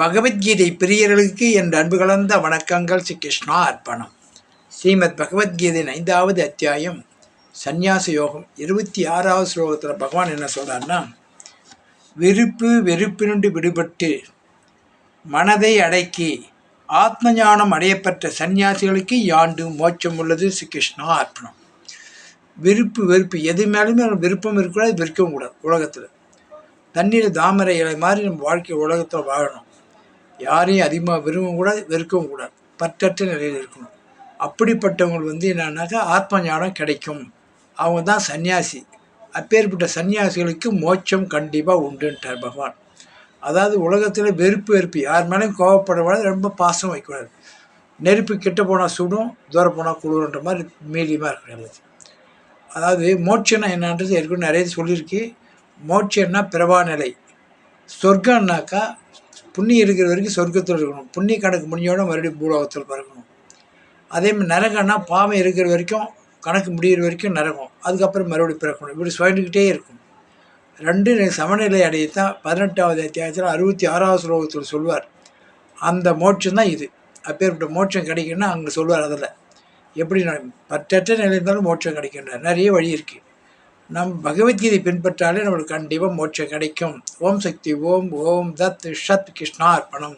பகவத்கீதை பிரியர்களுக்கு என் அன்பு கலந்த வணக்கங்கள். ஸ்ரீ கிருஷ்ணா அர்ப்பணம். ஸ்ரீமத் பகவத்கீதையின் 5வது அத்தியாயம் சந்நியாச யோகம் 26வது ஸ்லோகத்தில் பகவான் என்ன சொல்கிறார்னா, வெறுப்பினுண்டு விடுபட்டு மனதை அடக்கி ஆத்ம ஞானம் அடையப்பட்ட சன்னியாசிகளுக்கு யாண்டு மோட்சம் உள்ளது. ஸ்ரீ கிருஷ்ணா அர்ப்பணம். வெறுப்பு எது மேலுமே விருப்பம் இருக்கக்கூடாது, வெறுக்கவும் கூடாது. உலகத்தில் தண்ணீர் தாமரை இலை மாதிரி நம்ம வாழ்க்கை உலகத்தில் வாழணும். யாரையும் அதிகமாக விரும்பவும் கூடாது, வெறுக்கவும் கூடாது. பற்றற்ற நிலையில் இருக்கணும். அப்படிப்பட்டவங்க என்னன்னாக்கா ஆத்ம ஞானம் கிடைக்கும். அவங்க தான் சன்னியாசி. அப்பேற்பட்ட சன்னியாசிகளுக்கு மோட்சம் கண்டிப்பாக உண்டுன்ட்டார் பகவான். அதாவது உலகத்தில் வெறுப்பு யார் மேலேயும் கோவப்படக்கூடாது, ரொம்ப பாசம் வைக்கக்கூடாது. நெருப்பு கிட்ட போனால் சுடும், தூரம் போனால் குளிர்ன்ற மாதிரி மீடியமாக இருக்கிறது. அதாவது மோட்சம்னா என்னன்றது ஏற்கனவே நிறைய சொல்லியிருக்கு. மோட்சம்னா பிறவா நிலை. சொர்க்கம்னாக்கா புண்ணியம் இருக்கிற வரைக்கும் சொர்க்கத்தில் இருக்கணும். புண்ணிய கணக்கு முடிஞ்சோட மறுபடியும் பூலோகத்தில் பிறக்கணும். அதேமாதிரி நரகம்னா பாவம் இருக்கிற வரைக்கும், கணக்கு முடிகிற வரைக்கும் நரகம், அதுக்கப்புறம் மறுபடியும் பிறக்கணும். இப்படி சொல்லிக்கிட்டே இருக்கும். ரெண்டு சமநிலை அடையத்தான் 18வது அத்தியாயத்தில் 66வது ஸ்லோகத்தில் சொல்வார். அந்த மோட்சம் தான் இது. அப்பேற்பட்ட மோட்சம் கிடைக்குன்னா அங்கே சொல்வார். அதில் எப்படி பற்றற்ற நிலை இருந்தாலும் மோட்சம் கிடைக்கின்றார். நிறைய வழி இருக்குது. நம் பகவத்கீதை பின்பற்றாலே நம்மளுக்கு கண்டிப்பாக மோட்சம் கிடைக்கும். ஓம் சக்தி ஓம் ஓம் தத் சத் கிருஷ்ணா அர்ப்பணம்.